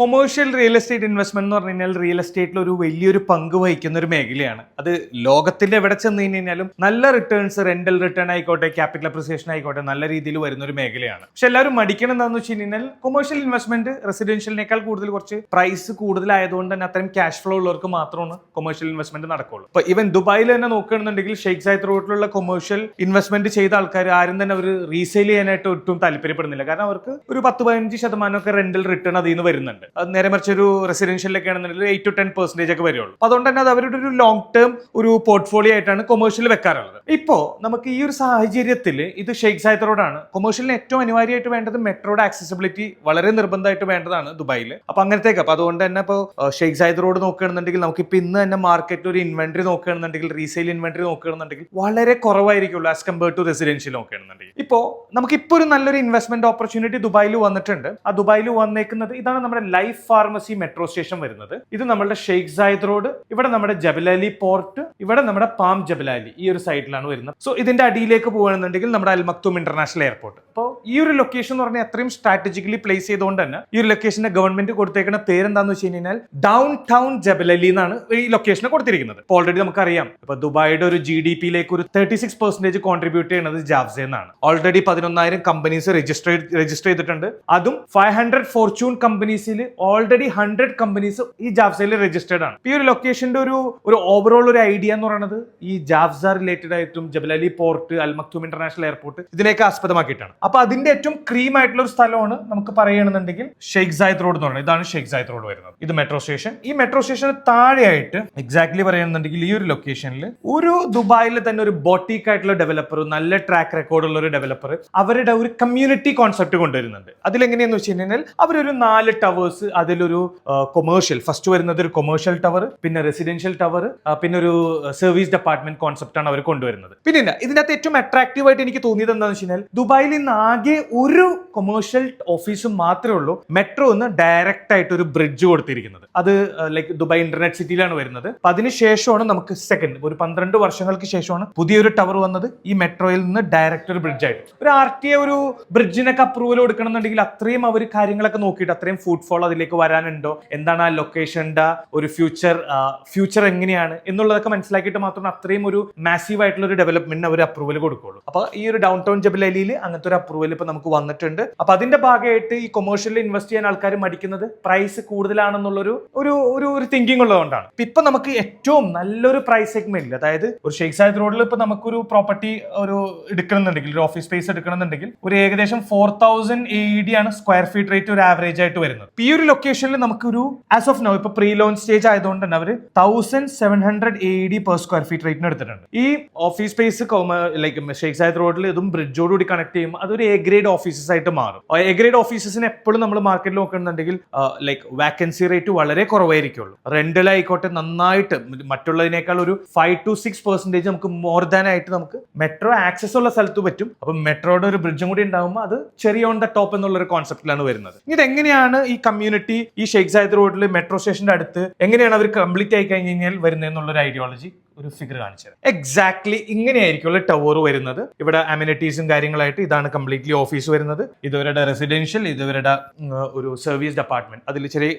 Commercial real estate investment എന്ന് പറഞ്ഞു കഴിഞ്ഞാൽ റിയൽ എസ്റ്റേറ്റിൽ ഒരു വലിയൊരു പങ്ക് വഹിക്കുന്ന ഒരു മേഖലയാണ്. അത് ലോകത്തിന്റെ എവിടെ ചെന്ന് കഴിഞ്ഞാലും നല്ല റിട്ടേൺസ്, റെന്റൽ റിട്ടേൺ ആയിക്കോട്ടെ, ക്യാപിറ്റൽ അപ്രിസിയേഷൻ ആയിക്കോട്ടെ, നല്ല രീതിയിൽ വരുന്ന ഒരു മേഖലയാണ്. പക്ഷെ എല്ലാവരും മടിക്കണം എന്താണെന്ന് വെച്ച് കഴിഞ്ഞാൽ കൊമേഴ്ഷ്യൽ ഇൻവെസ്റ്റ്മെന്റ് റെസിഡൻഷ്യലിനേക്കാൾ കൂടുതൽ കുറച്ച് പ്രൈസ് കൂടുതലായതുകൊണ്ട് തന്നെ അത്രയും ക്യാഷ് ഫ്ലോ ഉള്ളവർക്ക് മാത്രമാണ് കൊമേഴ്ഷ്യൽ ഇൻവെസ്റ്റ്മെന്റ് നടക്കുള്ളൂ. ഇപ്പൊ ഈവൻ ദുബായിൽ തന്നെ നോക്കുകയാണെന്നുണ്ടെങ്കിൽ ഷെയ്ഖ് സായിദ് റോഡിലുള്ള കൊമേഴ്ഷ്യൽ ഇൻവെസ്റ്റ്മെന്റ് ചെയ്ത ആൾക്കാർ ആരും തന്നെ അവർ റീസെയിൽ ചെയ്യാനായിട്ട് ഒട്ടും താല്പര്യപ്പെടുന്നില്ല. കാരണം അവർക്ക് ഒരു 10-15% റെന്റൽ റിട്ടേൺ അതിൽ നിന്ന് വരുന്നുണ്ട്. അത് നേരെ മറിച്ച് ഒരു റെസിഡൻഷ്യലൊക്കെ ആണെന്നുണ്ടെങ്കിൽ 8-10% ഒക്കെ വരുള്ളൂ. അതുകൊണ്ട് തന്നെ അത് അവരുടെ ഒരു ലോങ് ടേം ഒരു പോർട്ട്ഫോളിയോ ആയിട്ടാണ് കൊമേഴ്ഷ്യൽ വെക്കാറുള്ളത്. ഇപ്പോ നമുക്ക് ഈ ഒരു സാഹചര്യത്തിൽ ഇത് ഷെയ്ഖ് സായിദ് റോഡാണ്. കൊമേഴ്ഷ്യലിന് ഏറ്റവും അനിവാര്യമായിട്ട് വേണ്ടത് മെട്രോയുടെ ആക്സസിബിലിറ്റി വളരെ നിർബന്ധമായിട്ട് വേണ്ടതാണ് ദുബായിൽ. അപ്പൊ അങ്ങനത്തേക്ക് അപ്പൊ അതുകൊണ്ട് തന്നെ ഇപ്പോൾ ഷെയ്ഖ് സായിദ് റോഡ് നോക്കുകയാണെന്നുണ്ടെങ്കിൽ നമുക്കിപ്പോൾ ഇന്ന് തന്നെ മാർക്കറ്റിൽ ഒരു ഇൻവെന്ററി നോക്കുകയാണെന്നുണ്ടെങ്കിൽ, റീസെയിൽ ഇൻവെന്ററി നോക്കുകയാണെന്നുണ്ടെങ്കിൽ വളരെ കുറവായിരിക്കുള്ളൂ ആസ് കമ്പയർഡ് ടു റെസിഡൻഷ്യൽ നോക്കുകയാണെന്നുണ്ടെങ്കിൽ. ഇപ്പോൾ നമുക്കിപ്പോൾ ഒരു നല്ലൊരു ഇൻവെസ്റ്റ്മെന്റ് ഓപ്പർച്യൂണിറ്റി ദുബായിൽ വന്നിട്ടുണ്ട്. ആ ദുബായിൽ വന്നേക്കുന്നത് ഇതാണ് നമ്മുടെ ലൈഫ് ഫാർമസി മെട്രോ സ്റ്റേഷൻ വരുന്നത്. ഇത് നമ്മുടെ ഷെയ്ഖ് സായിദ് റോഡ്, ഇവിടെ നമ്മുടെ ജബലാലി പോർട്ട്, ഇവിടെ നമ്മുടെ പാം ജബലാലി ഈ ഒരു സൈഡിലാണ് വരുന്നത്. സോ ഇതിന്റെ അടിയിലേക്ക് പോകുകയാണെന്നുണ്ടെങ്കിൽ നമ്മുടെ അൽ മക്തൂം ഇന്റർനാഷണൽ എയർപോർട്ട്. അപ്പോൾ ഈ ഒരു ലൊക്കേഷൻ എന്ന് പറഞ്ഞാൽ അത്രയും സ്ട്രാറ്റജിക്കലി പ്ലേസ് ചെയ്തുകൊണ്ട് തന്നെ ഈ ഒരു ലൊക്കേഷന്റെ ഗവൺമെന്റ് കൊടുത്തേക്കുന്ന പേരെന്താന്ന് വെച്ച് കഴിഞ്ഞാൽ ഡൗൺ ടൗൺ ജബലലി എന്നാണ് ഈ ലൊക്കേഷന് കൊടുത്തിരിക്കുന്നത്. ഇപ്പോൾ ഓൾറെഡി നമുക്കറിയാം ഇപ്പൊ ദുബായിയുടെ ഒരു GDP-യിലേക്ക് ഒരു 36% കോൺട്രിബ്യൂട്ട് ചെയ്യുന്നത് ജാബ്സ എന്നാണ്. ഓൾറെഡി 11,000 കമ്പനീസ് രജിസ്റ്റർ ചെയ്തിട്ടുണ്ട്. അതും 500 ഫോർച്യൂൺ കമ്പനീസിൽ ഓൾറെഡി 100 കമ്പനീസ് ഈ ജാബ്സയിൽ രജിസ്റ്റേർഡ് ആണ്. ഈ ഒരു ലൊക്കേഷന്റെ ഒരു ഓവറോൾ ഒരു ഐഡിയ എന്ന് പറയുന്നത് ഈ ജാബ്സ റിലേറ്റഡ് ആയിട്ടും Jebel Ali port, Al Maktoum international airport ഇതിനെയൊക്കെ ആസ്പദമാക്കിയിട്ടാണ്. അപ്പൊ അതിന്റെ ഏറ്റവും ക്രീം ആയിട്ടുള്ള ഒരു സ്ഥലമാണ് നമുക്ക് പറയുകയാണെന്നുണ്ടെങ്കിൽ ഷെയ്ഖ് സായിദ് റോഡ് എന്ന് പറയുന്നത്. ഇതാണ് ഷെയ്ഖ് സായിദ് റോഡ് വരുന്നത്. ഇത് മെട്രോ സ്റ്റേഷൻ. ഈ മെട്രോ സ്റ്റേഷന് താഴെയായിട്ട് എക്സാക്ട്ലി പറയുകയാണെന്നുണ്ടെങ്കിൽ ഈ ഒരു ലൊക്കേഷനിൽ ഒരു ദുബായിൽ തന്നെ ഒരു ബോട്ടീക്ക് ആയിട്ടുള്ള ഡെവലപ്പർ, നല്ല ട്രാക്ക് റെക്കോർഡ് ഉള്ള ഒരു ഡെവലപ്പർ അവരുടെ ഒരു കമ്മ്യൂണിറ്റി കോൺസെപ്റ്റ് കൊണ്ടുവരുന്നുണ്ട്. അതിലെങ്ങനെയാന്ന് വെച്ച് കഴിഞ്ഞാൽ അവരൊരു 4 ടവേഴ്സ്, അതിലൊരു കൊമേഴ്ഷ്യൽ, ഫസ്റ്റ് വരുന്നത് ഒരു കൊമേഴ്ഷ്യൽ ടവർ, പിന്നെ റെസിഡൻഷ്യൽ ടവർ, പിന്നെ ഒരു സർവീസ് ഡെപ്പാർട്ട്മെന്റ് കോൺസെപ്റ്റ് ആണ് അവർ കൊണ്ടുവരുന്നത്. പിന്നെ ഇതിനകത്ത് ഏറ്റവും അട്രാക്റ്റീവ് ആയിട്ട് എനിക്ക് തോന്നിയത് എന്താണെന്ന് വെച്ച് കഴിഞ്ഞാൽ ദുബായിൽ ഇന്ന് ആകെ ഒരു കൊമേഴ്ഷ്യൽ ഓഫീസ് മാത്രമേ ഉള്ളൂ മെട്രോ എന്ന് ഡയറക്റ്റ് ആയിട്ട് ഒരു ബ്രിഡ്ജ് കൊടുത്തിരിക്കുന്നത്. അത് ലൈക്ക് ദുബായ് ഇന്റർനെറ്റ് സിറ്റിയിലാണ് വരുന്നത്. അപ്പൊ അതിനുശേഷമാണ് നമുക്ക് ഒരു 12 വർഷങ്ങൾക്ക് ശേഷമാണ് പുതിയൊരു ടവർ വന്നത്. ഈ മെട്രോയിൽ നിന്ന് ഡയറക്റ്റ് ഒരു ബ്രിഡ്ജ് ആയിട്ട് ഒരു RTA ഒരു ബ്രിഡ്ജിനൊക്കെ അപ്രൂവൽ കൊടുക്കണമെന്നുണ്ടെങ്കിൽ അത്രയും അവർ കാര്യങ്ങളൊക്കെ നോക്കിയിട്ട് അത്രയും ഫുട്ഫോൾ അതിലേക്ക് വരാനുണ്ടോ, എന്താണ് ആ ലൊക്കേഷന്റെ ഒരു ഫ്യൂച്ചർ എങ്ങനെയാണ് എന്നുള്ളതൊക്കെ മനസ്സിലാക്കിയിട്ട് മാത്രം അത്രയും ഒരു മാസീവ് ആയിട്ടുള്ള ഒരു ഡെവലപ്മെന്റിന് അവർ അപ്രൂവൽ കൊടുക്കുള്ളൂ. അപ്പൊ ഈ ഒരു ഡൗൺ ടൗൺ ജബലലിയിൽ അങ്ങനത്തെ ഒരു അപ്രൂവൽ ഇപ്പൊ നമുക്ക് വന്നിട്ടുണ്ട്. അപ്പൊ അതിന്റെ ഭാഗമായിട്ട് ഈ കൊമേഴ്ഷ്യലിൽ ഇൻവെസ്റ്റ് ചെയ്യാൻ ആൾക്കാർ മടിക്കുന്നത് പ്രൈസ് കൂടുതലാണെന്നുള്ളൊരു ഒരു തിങ്കിങ് ഉള്ളതുകൊണ്ടാണ്. ഇപ്പൊ നമുക്ക് ഏറ്റവും നല്ലൊരു പ്രൈസ് സെഗ്മെന്റിൽ, അതായത് ഒരു ഷെയ്ഖ് സായിദ് റോഡിൽ ഇപ്പൊ നമുക്കൊരു പ്രോപ്പർട്ടി ഒരു എടുക്കണമെന്നുണ്ടെങ്കിൽ, ഒരു ഓഫീസ് സ്പേസ് എടുക്കണമെന്നുണ്ടെങ്കിൽ ഒരു ഏകദേശം 4,000 AED ആണ് സ്ക്വയർ ഫീറ്റ് റേറ്റ് ഒരു ആവറേജ് ആയിട്ട് വരുന്നത്. ഈ ഒരു ലൊക്കേഷനിൽ നമുക്കൊരു ആസ് ഓഫ് നൗ ഇപ്പൊ പ്രീ ലോഞ്ച് സ്റ്റേജ് ആയതുകൊണ്ട് തന്നെ അവർ 1,700 AED പെർ സ്ക്വയർ ഫീറ്റ് റേറ്റിന് എടുത്തിട്ടുണ്ട്. ഈ office space like Sheikh Zayed റോഡിൽ ഇതും ബ്രിഡ്ജോടുകൂടി കണക്ട് ചെയ്യുമ്പോൾ അതൊരു A ഗ്രേഡ് ഓഫീസസ് ആയിട്ട് മാറും. A ഗ്രേഡ് ഓഫീസസിന് എപ്പോഴും നമ്മൾ മാർക്കറ്റിൽ നോക്കുന്നുണ്ടെങ്കിൽ ലൈക്ക് വാക്കൻസി റേറ്റ് വളരെ കുറവായിരിക്കുള്ളൂ. റെന്റൽ ആയിക്കോട്ടെ നന്നായിട്ട് മറ്റുള്ളതിനേക്കാൾ ഒരു 5 to 6% നമുക്ക് മോർ ദാൻ ആയിട്ട് നമുക്ക് മെട്രോ ആക്സസ് ഉള്ള സ്ഥലത്ത് പറ്റും. അപ്പം മെട്രോയുടെ ഒരു ബ്രിഡ്ജും കൂടി ഉണ്ടാകുമ്പോൾ അത് ചെറിയ ഓൺ ദ ടോപ്പ് എന്നുള്ള ഒരു കോൺസെപ്റ്റിലാണ് വരുന്നത്. ഇത് എങ്ങനെയാണ് ഈ കമ്മ്യൂണിറ്റി ഈ ഷെയ്ഖ് സായിദ് റോഡിൽ മെട്രോ സ്റ്റേഷന്റെ അടുത്ത് എങ്ങനെയാണ് അവർ കംപ്ലീറ്റ് ആയി കഴിഞ്ഞ് കഴിഞ്ഞാൽ വരുന്നത് എന്നുള്ളൊരു ഐഡിയോളജി ഒരു ഫിഗർ കാണിച്ചത്. എക്സാക്ട്ലി ഇങ്ങനെയായിരിക്കും ടവർ വരുന്നത്. ഇവിടെ അമ്യൂണിറ്റീസും കാര്യങ്ങളായിട്ട് ഇതാണ് കംപ്ലീറ്റ്ലി ഓഫീസ് വരുന്നത്. ഇതുവരുടെ റെസിഡൻഷ്യൽ, ഇതുവരുടെ ഒരു സർവീസ് ഡെപ്പാർട്ട്മെന്റ്. അതിൽ ചെറിയ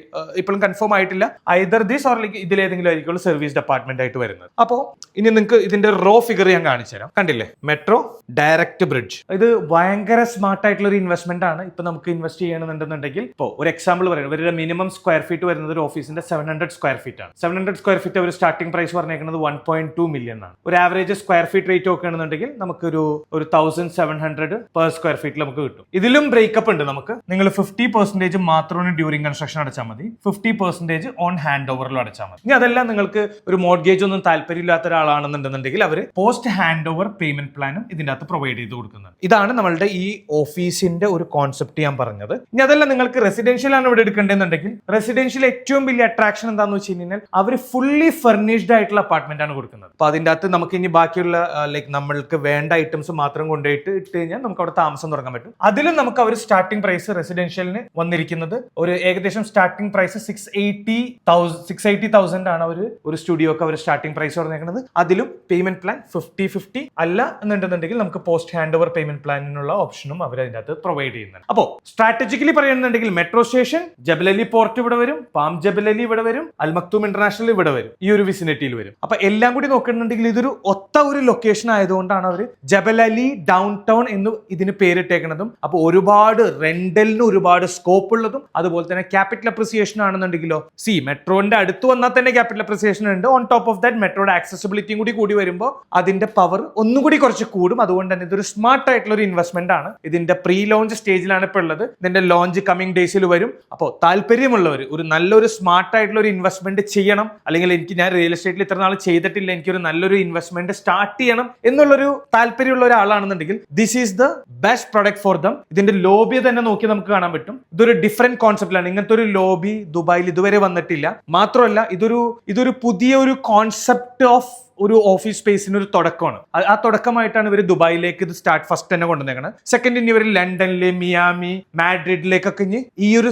ഇപ്പോഴും കൺഫേം ആയിട്ടില്ല ഐദർ ദിസ് ഓർ ലൈക്ക് ഇതിലേതെങ്കിലും ആയിരിക്കും സർവീസ് ഡെപ്പാർട്ട്മെന്റ് ആയിട്ട് വരുന്നത്. അപ്പോൾ ഇനി നിങ്ങൾക്ക് ഇതിന്റെ റോ ഫിഗർ ഞാൻ കാണിച്ചു തരാം. കണ്ടില്ലേ, മെട്രോ ഡയറക്റ്റ് ബ്രിഡ്ജ്. ഇത് ഭയങ്കര സ്മാർട്ട് ആയിട്ടുള്ള ഒരു ഇൻവെസ്റ്റ്മെന്റ് ആണ്. ഇപ്പൊ നമുക്ക് ഇൻവെസ്റ്റ് ചെയ്യണമെന്നുണ്ടെങ്കിൽ ഇപ്പോൾ ഒരു എക്സാമ്പിൾ പറയുന്നത് ഇവരുടെ മിനിമം സ്ക്വയർ ഫീറ്റ് വരുന്നത് ഒരു ഓഫീസിന്റെ 700 സ്ക്വയർ ഫീറ്റ് ആണ്. 700 സ്ക്വയർ ഫീറ്റ് അവർ സ്റ്റാർട്ടിംഗ് പ്രൈസ് പറഞ്ഞേക്കുന്നത് 1.2 million ആണ്. ഒരു ആവറേജ് സ്ക്വയർ ഫീറ്റ് റേറ്റ് നോക്കുകയാണെന്നുണ്ടെങ്കിൽ നമുക്കൊരു 1,700 പെർ സ്ക്വയർ ഫീറ്റിൽ നമുക്ക് കിട്ടും. ഇതിലും ബ്രേക്കപ്പ് ഉണ്ട്. നമുക്ക് നിങ്ങൾ 50% മാത്രമാണ് ഡ്യൂറിംഗ് കൺസ്ട്രക്ഷൻ അടച്ചാൽ മതി, 50% ഓൺ ഹാൻഡ് ഓവറിലും അടച്ചാൽ മതി. ഇനി അതെല്ലാം നിങ്ങൾക്ക് ഒരു മോർഗേജ് ഒന്നും താല്പര്യമില്ലാത്ത ഒരാളാണെന്നുണ്ടെന്നുണ്ടെങ്കിൽ അവർ പോസ്റ്റ് ഹാൻഡ് ഓവർ പേയ്മെന്റ് പ്ലാനും ഇതിന്റെ അകത്ത് പ്രൊവൈഡ് ചെയ്ത് കൊടുക്കുന്നത്. ഇതാണ് നമ്മളുടെ ഈ ഓഫീസിന്റെ ഒരു കോൺസെപ്റ്റ് ഞാൻ പറഞ്ഞത്. ഇനി അതല്ല നിങ്ങൾക്ക് റെസിഡൻഷ്യൽ ആണ് ഇവിടെ എടുക്കേണ്ടതെന്നുണ്ടെങ്കിൽ റെസിഡൻഷ്യൽ ഏറ്റവും വലിയ അട്രാക്ഷൻ എന്താണെന്ന് വെച്ച് കഴിഞ്ഞാൽ അവർ ഫുള്ളി ഫർണിഷ്ഡ് ആയിട്ടുള്ള അപ്പാർട്ട്മെന്റ് ആണ് ആണ് കൊടുക്കുന്നത്. അപ്പൊ അതിൻ്റെ അകത്ത് നമുക്ക് ഇനി ബാക്കിയുള്ള ലൈക്ക് നമ്മൾക്ക് വേണ്ട ഐറ്റംസ് മാത്രം കൊണ്ടുപോയിട്ട് ഇട്ട് കഴിഞ്ഞാൽ നമുക്ക് അവിടെ താമസം തുടങ്ങാൻ പറ്റും. അതിലും നമുക്ക് അവർ സ്റ്റാർട്ടിംഗ് പ്രൈസ് റെസിഡൻഷ്യലിന് വന്നിരിക്കുന്നത് ഒരു ഏകദേശം സ്റ്റാർട്ടിംഗ് പ്രൈസ് 680,000 ആണ് ഒരു സ്റ്റുഡിയോക്ക് അവർ സ്റ്റാർട്ടിംഗ് പ്രൈസ് പറഞ്ഞേക്കുന്നത്. അതിലും പേയ്മെന്റ് പ്ലാൻ 50-50 അല്ല എന്നുണ്ടെന്നുണ്ടെങ്കിൽ നമുക്ക് പോസ്റ്റ് ഹാൻഡ് ഓവർ പേയ്മെന്റ് പ്ലാനിനുള്ള ഓപ്ഷനും അവർ അതിൻ്റെ അകത്ത് പ്രൊവൈഡ് ചെയ്യുന്നുണ്ട്. അപ്പോൾ സ്ട്രാറ്റജിക്കലി പറയുന്നുണ്ടെങ്കിൽ മെട്രോ സ്റ്റേഷൻ, ജബൽ അലി പോർട്ട് ഇവിടെ വരും, പാം ജബൽ അലി ഇവിടെ വരും, അൽ മക്തൂം ഇന്റർനാഷണൽ ഇവിടെ വരും, ഈ ഒരു വിസിനിറ്റിയിൽ വരും. അപ്പൊ എല്ലാം കൂടി നോക്കുന്നുണ്ടെങ്കിൽ ഇതൊരു ഒത്ത ഒരു ലൊക്കേഷൻ ആയതുകൊണ്ടാണ് അവർ ജബൽ അലി ഡൗൺ ടൗൺ എന്ന് ഇതിന് പേരിട്ടേക്കുന്നതും. അപ്പൊ ഒരുപാട് റെന്റലിന് ഒരുപാട് സ്കോപ്പ് ഉള്ളതും അതുപോലെ തന്നെ ക്യാപിറ്റൽ അപ്രിസിയേഷൻ ആണെന്നുണ്ടെങ്കിലോ മെട്രോന്റെ അടുത്ത് വന്നാൽ തന്നെ ക്യാപിറ്റൽ അപ്രിസിയേഷൻ ഉണ്ട്. ഓൺ ടോപ്പ് ഓഫ് ദാറ്റ് മെട്രോയുടെ ആക്സസിബിലിറ്റിയും കൂടി വരുമ്പോൾ അതിന്റെ പവർ ഒന്നുകൂടി കുറച്ച് കൂടും. അതുകൊണ്ട് തന്നെ ഇതൊരു സ്മാർട്ട് ആയിട്ടുള്ള ഒരു ഇൻവെസ്റ്റ്മെന്റ് ആണ്. ഇതിന്റെ പ്രീ ലോഞ്ച് സ്റ്റേജിലാണ് ഇപ്പോൾ ഉള്ളത്. ഇതിന്റെ ലോഞ്ച് കമ്മിങ് ഡേയ്സിൽ വരും. അപ്പോൾ താല്പര്യമുള്ളവർ ഒരു നല്ലൊരു സ്മാർട്ട് ആയിട്ടുള്ള ഒരു ഇൻവെസ്റ്റ്മെന്റ് ചെയ്യണം, അല്ലെങ്കിൽ ഞാൻ റിയൽ എസ്റ്റേറ്റിൽ ഇത്ര നാൾ ചെയ്തിട്ടില്ല, എനിക്കൊരു നല്ലൊരു ഇൻവെസ്റ്റ്മെന്റ് സ്റ്റാർട്ട് ചെയ്യണം എന്നുള്ളൊരു താല്പര്യമുള്ള ഒരാളാണെന്നുണ്ടെങ്കിൽ this is the best product for them. ഇതിന്റെ ലോബി തന്നെ നോക്കി നമുക്ക് കാണാൻ പറ്റും. ഇതൊരു ഡിഫറെന്റ് കോൺസെപ്റ്റിലാണ്. ഇങ്ങനത്തെ ഒരു ലോബി ദുബായിൽ ഇതുവരെ വന്നിട്ടില്ല. മാത്രമല്ല ഇതൊരു പുതിയ ഒരു കോൺസെപ്റ്റ് ഓഫ് ഒരു ഓഫീസ് സ്പേസിന് ഒരു തുടക്കമാണ്. ആ തുടക്കമായിട്ടാണ് ഇവർ ദുബായിലേക്ക് ഇത് ഫസ്റ്റ് തന്നെ കൊണ്ടുവന്നേക്കുന്നത്. സെക്കൻഡ് ഇനി ഇവർ ലണ്ടനിലെ, മിയാമി, മാഡ്രിഡിലേക്കൊക്കെ ഇനി ഈ ഒരു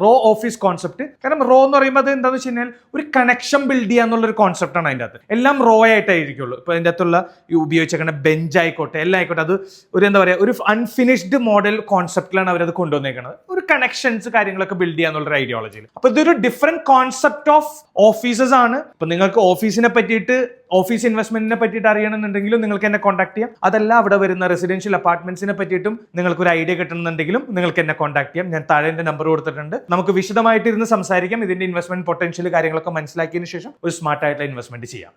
റോ ഓഫീസ് കോൺസെപ്റ്റ്. കാരണം റോ എന്ന് പറയുമ്പോൾ അത് എന്താണെന്ന് വെച്ച് കഴിഞ്ഞാൽ ഒരു കണക്ഷൻ ബിൽഡ് ചെയ്യാന്നുള്ളൊരു കോൺസെപ്റ്റാണ് അതിൻ്റെ അകത്ത്. എല്ലാം റോ ആയിട്ടായിരിക്കുള്ളൂ. ഇപ്പൊ അതിൻ്റെ അകത്തുള്ള ഉപയോഗിച്ചേക്കുന്ന ബെഞ്ച് ആയിക്കോട്ടെ, എല്ലാം ആയിക്കോട്ടെ, അത് ഒരു എന്താ പറയുക ഒരു അൺഫിനിഷ്ഡ് മോഡൽ കോൺസെപ്റ്റിലാണ് അവരത് കൊണ്ടുവന്നേക്കുന്നത്. ഒരു കണക്ഷൻസ് കാര്യങ്ങളൊക്കെ ബിൽഡ് ചെയ്യാന്നുള്ളൊരു ഐഡിയോളജിയിൽ. അപ്പൊ ഇതൊരു ഡിഫറെന്റ് കോൺസെപ്റ്റ് ഓഫ് ഓഫീസസ് ആണ്. ഇപ്പൊ നിങ്ങൾക്ക് ഓഫീസിനെ പറ്റി ഓഫീസ് ഇൻവെസ്റ്റ്മെന്റിനെ പറ്റിയിട്ട് അറിയണമെന്നുണ്ടെങ്കിലും നിങ്ങൾക്ക് എന്നെ കോൺടാക്ട് ചെയ്യാം. അതല്ല അവിടെ വരുന്ന റെസിഡൻഷ്യൽ അപ്പാർട്ട്മെന്റ്സിനെ പറ്റിയിട്ടും നിങ്ങൾക്ക് ഒരു ഐഡിയ കിട്ടുന്നുണ്ടെങ്കിലും നിങ്ങൾക്ക് എന്നെ കോൺടാക്ട് ചെയ്യാം. ഞാൻ താഴെ എന്റെ നമ്പർ കൊടുത്തിട്ടുണ്ട്. നമുക്ക് വിശദമായിട്ട് ഇരുന്ന് സംസാരിക്കാം. ഇതിന്റെ ഇൻവെസ്റ്റ്മെന്റ് പൊട്ടൻഷ്യൽ കാര്യങ്ങളൊക്കെ മനസ്സിലാക്കിയതിനു ശേഷം ഒരു സ്മാർട്ട് ആയിട്ടുള്ള ഇൻവെസ്റ്റ്മെന്റ് ചെയ്യാം.